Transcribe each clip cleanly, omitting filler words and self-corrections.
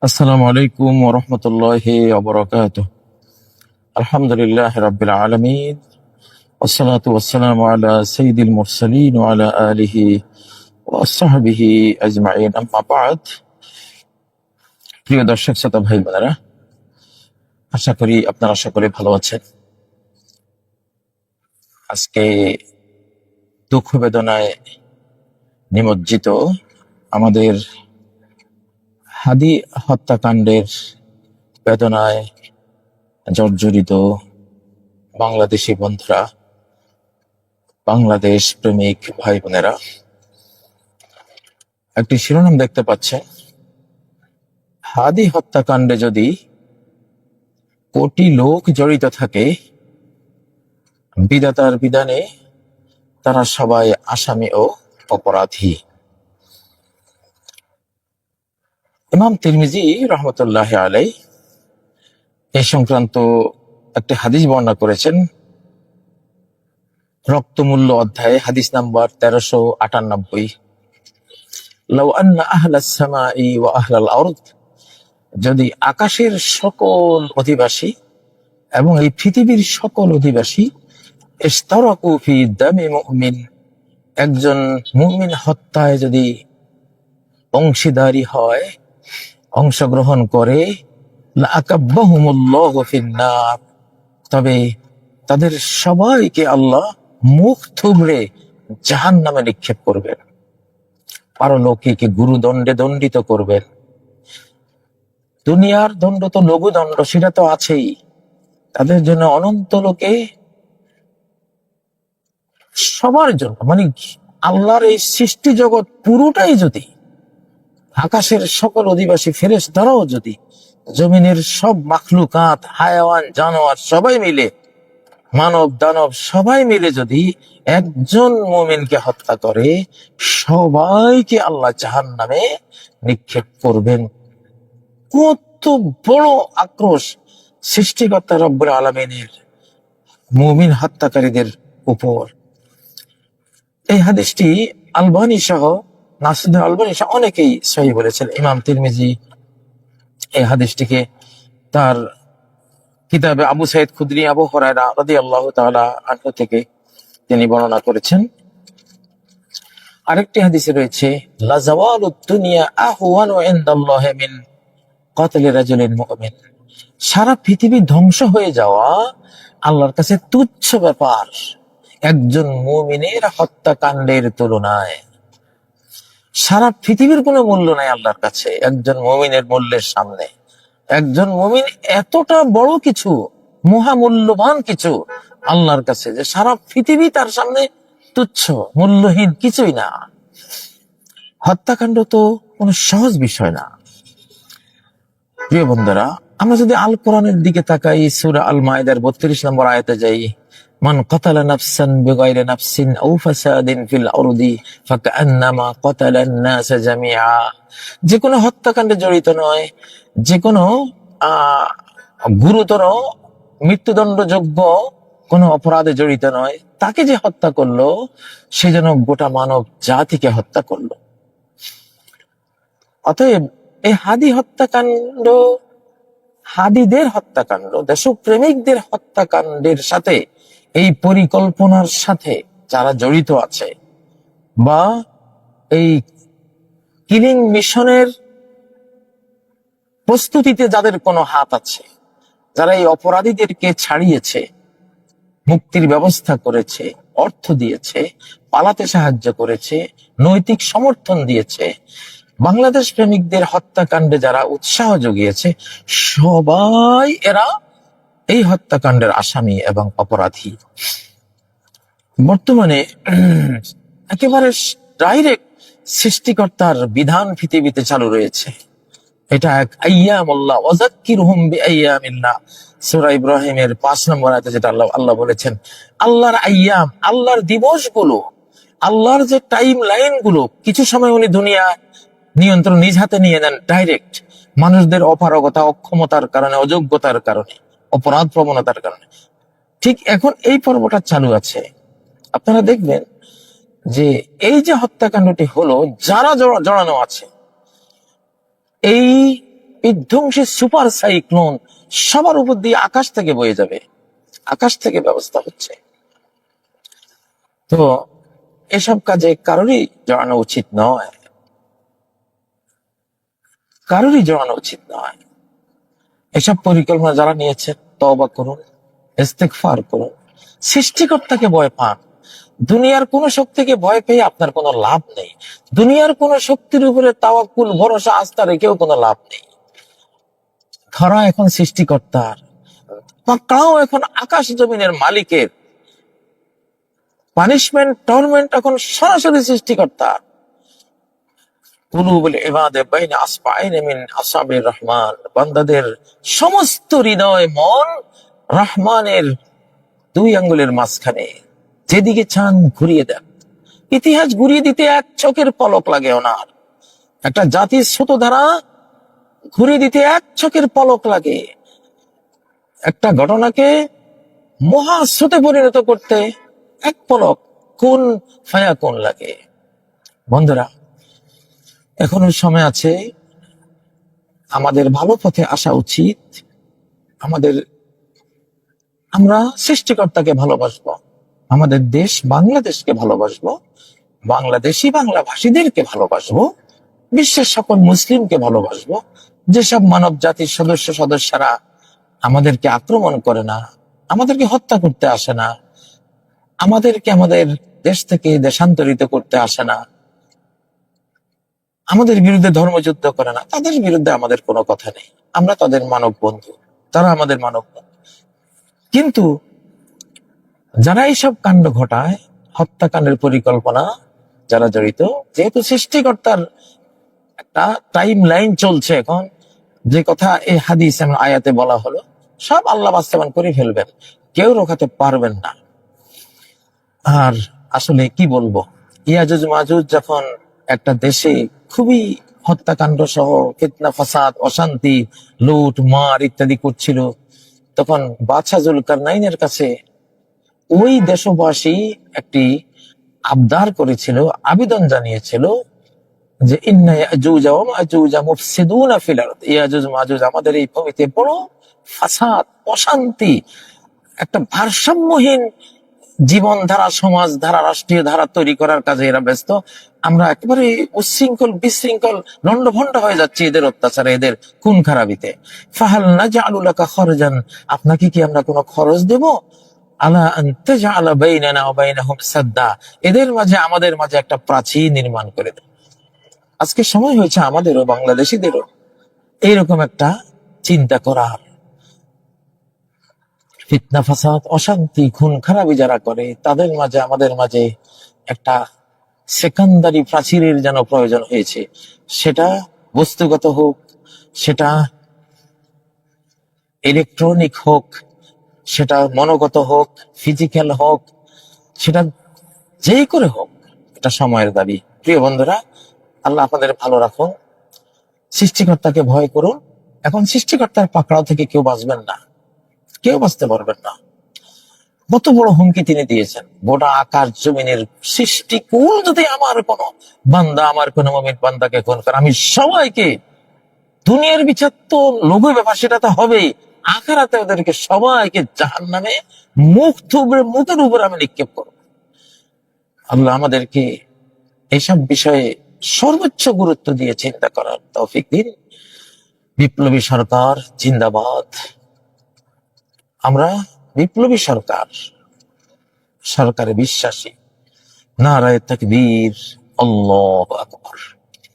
আসসালামু আলাইকুম ওয়া রাহমাতুল্লাহি ওয়া বারাকাতুহু। আলহামদুলিল্লাহি রাব্বিল আলামিন ওয়াসসালাতু ওয়াসসালামু আলা সাইয়্যিদিল মুরসালিন ওয়া আলা আলিহি ওয়া আসহাবিহি আজমাইন। আম্মা বা'দ। প্রিয় দর্শক শ্রোতা ভাই বোনেরা, আশা করি আপনারা সকলে ভালো আছেন। আজকে দুঃখ বেদনায় নিমজ্জিত আমাদের হাদি হত্যাকাণ্ডের বেদনায় জর্জরিত বাংলাদেশি বন্ধুরা, বাংলাদেশ প্রেমিক ভাই বোনেরা, একটি শিরোনাম দেখতে পাচ্ছেন, হাদি হত্যাকাণ্ডে যদি কোটি লোক জড়িত থাকে, বিধাতার বিধানে তারা সবাই আসামি ও অপরাধী। ইমাম তিরমিজি রহমতুল্লাহ আলাইহি এই সংক্রান্ত একটি হাদিস বর্ণনা করেছেন। রক্তমূল্য অধ্যায়ে হাদিস নাম্বার 1398। লাউ আন্না আহলাস সামাই ওয়া আহলাল আরদ, যদি আকাশের সকল অধিবাসী এবং এই পৃথিবীর সকল অধিবাসী ইশতারাকু ফি দামি মুমিন, একজন মুমিন হত্যায় যদি অংশীদারি হয়, অংশগ্রহণ করে, লাআকাব্বাহুমুল্লাহু ফিন্নার, তবে তাদের সবাইকে আল্লাহ মুখ থুবড়ে জাহান্নামে নিক্ষেপ করবেন, পারলৌকিক গুরুদণ্ডে দণ্ডিত করবেন। দুনিয়ার দণ্ড তো লঘুদণ্ড, সেটা তো আছেই, তাদের জন্য অনন্ত লোকে সবার জন্য, মানে আল্লাহর এই সৃষ্টি জগৎ পুরোটাই যদি, আকাশের সকল অধিবাসী ফেরেশতারাও যদি, জমিনের সব মাখলুকাত, হায়াওয়ান, জানোয়ার সবাই মিলে, মানব দানব সবাই মিলে যদি একজন মুমিনকে হত্যা করে, সবাইকে আল্লাহ জাহান্নামে নিক্ষেপ করবেন। কত বড় আক্রোশ সৃষ্টিকর্তা রব্বুল আলামিনের মুমিন হত্যাকারীদের উপর। এই হাদিসটি আলবানী সহ, নাসিরুদ্দিন আলবানী সহ অনেকেই সহিহ বলেছেন। ইমাম তিরমিজি এই হাদিসটিকে তার কিতাবে আবু সাইদ খুদরি আবু হুরায়রা রাদিয়াল্লাহু তাআলা আনহু থেকে তিনি বর্ণনা করেছেন। আরেকটি হাদিসে রয়েছে, লা জাওয়ালুদ দুনিয়া আহওয়ানু ইনদাল্লাহি মিন কাতলি রাজুলিন মুমিন, সারা পৃথিবী ধ্বংস হয়ে যাওয়া আল্লাহর কাছে তুচ্ছ ব্যাপার একজন মুমিনের হত্যাকাণ্ডের তুলনায়। সারা পৃথিবীর কোনো মূল্য নাই আল্লাহর কাছে একজন মুমিনের মূল্যের সামনে। একজন মুমিন এতটা বড় কিছু, মহামূল্যবান কিছু আল্লাহর কাছে, যে সারা পৃথিবী তার সামনে তুচ্ছ, মূল্যহীন, কিছুই না। হত্যাকাণ্ড তো কোনো সহজ বিষয় না। প্রিয় বন্ধুরা, আমরা যদি আল কোরআনের দিকে তাকাই, সূরা আল মাইদার 32 নম্বর আয়াতে যাই, মান কাতালা নাফসান বিগাইরি নাফসিন আও ফাসাদিন ফিল আরদি ফাকান্নামা কাতালান নাস জামিআ, যে কোনো হত্যাকাণ্ডে জড়িত নয়, যে কোনো গুরুতর মৃত্যুদণ্ডযোগ্য কোনো অপরাধে জড়িত নয়, তাকে যে হত্যা করলো সে যেন গোটা মানব জাতিকে হত্যা করলো। অতএব এই হাদি হত্যাকাণ্ড, হাদিদের হত্যাকাণ্ড, দেশপ্রেমিকদের হত্যাকাণ্ডের সাথে, এই পরিকল্পনার সাথে যারা জড়িত আছে, বা এই কিলিং মিশনের প্রস্তুতিতে যাদের কোনো হাত আছে, যারা এই অপরাধীদেরকে ছাড়িয়েছে, মুক্তির ব্যবস্থা করেছে, অর্থ দিয়েছে, পালাতে সাহায্য করেছে, নৈতিক সমর্থন দিয়েছে, বাংলাদেশ প্রেমিকদের হত্যাকাণ্ডে যারা উৎসাহ জুগিয়েছে, সবাই এরা এই হত্যাকাণ্ডের আসামি এবং অপরাধী। বর্তমানে একেবারে ডাইরেক্ট সৃষ্টিকর্তার বিধান পৃথিবীতে চালু রয়েছে। এটা এক আইয়ামুল্লাহ ওয়াযাক্কিরহুম বিআইয়ামিল্লাহ, সূরা ইব্রাহিমের 5 নম্বর আয়াতে যেটা আল্লাহ বলেছেন, আল্লাহর আইয়াম, আল্লাহর দিবসগুলো, আল্লাহর যে টাইম লাইন গুলো, কিছু সময় উনি দুনিয়া নিয়ন্ত্রণ নিজ হাতে নিয়ে নেন ডাইরেক্ট, মানুষদের অপারগতা, অক্ষমতার কারণে, অযোগ্যতার কারণে, অপরাধ প্রবণতার কারণে। ঠিক এখন এই পর্বটা চালু আছে। আপনারা দেখবেন যে এই যে হত্যাকাণ্ডটি হলো, যারা জড়ানো আছে, এই বিধ্বংসী সুপার সাইক্লোন সবার উপর দিয়ে আকাশ থেকে বয়ে যাবে, আকাশ থেকে ব্যবস্থা হচ্ছে। তো এসব কাজে কারোরই জড়ানো উচিত নয়, কারোরই জড়ানো উচিত নয়। এসব পরিকল্পনা যারা নিয়েছেন তওবা করুন, ইস্তেগফার করুন, সৃষ্টিকর্তাকে ভয় পান। দুনিয়ার কোন শক্তিকে ভয় পেয়ে আপনার কোনো লাভ নেই। দুনিয়ার কোন শক্তির উপরে তাওয়াক্কুল, ভরসা, আস্থা রেখেও কোনো লাভ নেই। ধরা এখন সৃষ্টিকর্তার, পাকড়াও এখন আকাশ জমিনের মালিকের, পানিশমেন্ট, টর্মেন্ট এখন সরাসরি সৃষ্টিকর্তার। কুলুবুল ইবাদে বাইনা আসবাইনি মিন আসাবির রহমান, বান্দাদের সমস্ত হৃদয় মন রহমানের দুই আঙ্গুলের মাঝখানে, যেদিকে চান ঘুরিয়ে দেন। ইতিহাস ঘুরিয়ে দিতে এক চোখের পলক লাগে ওনার। একটা জাতির স্রোত ধারা ঘুরিয়ে দিতে এক চোখের পলক লাগে। একটা ঘটনাকে মহাস্রোতে পরিণত করতে এক পলক, কোন ফায়া কোন লাগে। বন্ধুরা, এখনো সময় আছে, আমাদের ভালো পথে আসা উচিত। আমরা সৃষ্টিকর্তাকে ভালোবাসবো, আমাদের দেশ বাংলাদেশকে ভালোবাসবো, বাংলাদেশি বাংলা ভাষীদেরকে ভালোবাসবো, বিশ্বের সকল মুসলিমকে ভালোবাসবো। যেসব মানব জাতির সদস্যরা আমাদেরকে আক্রমণ করে না, আমাদেরকে হত্যা করতে আসে না, আমাদেরকে আমাদের দেশ থেকে দেশান্তরিত করতে আসে না, আমাদের বিরুদ্ধে ধর্মযুদ্ধ করে না, তাদের বিরুদ্ধে আমাদের কোনো কথা নেই। আমরা তাদের মানব বন্ধু, তারা আমাদের মানব বন্ধু। কিন্তু যারা এইসব কাণ্ড ঘটায়, হত্যাকাণ্ডের পরিকল্পনা যারা জড়িত, যেহেতু সৃষ্টিকর্তার একটা টাইম লাইন চলছে এখন, যে কথা এই হাদিস এবং আয়াতে বলা হলো, সব আল্লাহ বাস্তবায়ন করে ফেলবেন, কেউ রোখাতে পারবেন না। আর আসলে কি বলবো, ইয়াজুজ মাজুজ যখন একটা দেশে খুবই হত্যাকাণ্ড সহ ফিতনা, ফাসাদ, অশান্তি, লুট মার ইত্যাদি করছিল, তখন বাদশাহ জুলকারনাইনের কাছে ওই দেশবাসী একটি আবদার করেছিল, আবেদন জানিয়েছিল যে ইন্না ইয়াজুজা ওয়া মাজুজা মুফসিদুনা ফিল আরদ, ইয়াজুজ মাজুজ আমাদের এই ভূমিতে বড় ফাসাদ, অশান্তি, একটা ভারসাম্যহীন জীবনধারা, সমাজধারা, রাষ্ট্রীয় ধারা তৈরি করার কাজে এরা ব্যস্ত। আমরা একেবারে উচ্ছৃঙ্খল, বিশৃঙ্খল, লন্ডভন্ড হয়ে যাচ্ছি এদের অত্যাচারে, এদের খুন খারাপিতে। ফাহাল নাজআলু লাকা খরজান, আপনাকে কি আমরা কোনো খরচ দেব? আলা আন তাজআলা বাইনানা ওয়া বাইনাহুম সাদ্দা, এদের মাঝে আমাদের মাঝে একটা প্রাচীর নির্মাণ করে দেব। আজকে সময় হয়েছে আমাদেরও, বাংলাদেশিদেরও এইরকম একটা চিন্তা করার। ফিতনা, ফাসাদ, অশান্তি, খুন খারাপি যারা করে, তাদের মাঝে আমাদের মাঝে একটা সেকেন্ডারি প্রাচীরের যেন প্রয়োজন হয়েছে। সেটা বস্তুগত হোক, সেটা ইলেকট্রনিক হোক, সেটা মনোগত হোক, ফিজিক্যাল হোক, সেটা যেই করে হোক, এটা সময়ের দাবি। প্রিয় বন্ধুরা, আল্লাহ আপনাদের ভালো রাখুন, সৃষ্টিকর্তাকে ভয় করুন। এখন সৃষ্টিকর্তার পাকড়াও থেকে কেউ বাঁচবেন না, কেউ বাঁচতে পারবেন না। কত বড় হুমকি তিনি দিয়েছেন, গোটা আকাশ জমিনের সৃষ্টিকুল যদি আমার কোন বান্দা, আমার কোন মুমিন বান্দাকে খুন করে, আমি সবাইকে, দুনিয়ার বিচার তো লঘু ব্যাপার, সেটা তো হবেই, আখিরাতে ওদেরকে সবাইকে জাহান্নামে মুখের উপর আমি নিক্ষেপ করব। আল্লাহ আমাদেরকে এইসব বিষয়ে সর্বোচ্চ গুরুত্ব দিয়ে চিন্তা করার তৌফিক দিন। বিপ্লবী সরকার জিন্দাবাদ। আমরা বিপ্লবী সরকারে বিশ্বাসী। নারায়ে তাকবীর, আল্লাহু আকবার।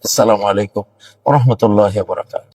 আসসালামু আলাইকুম ওয়া রাহমাতুল্লাহি ওয়া বারাকাতুহু।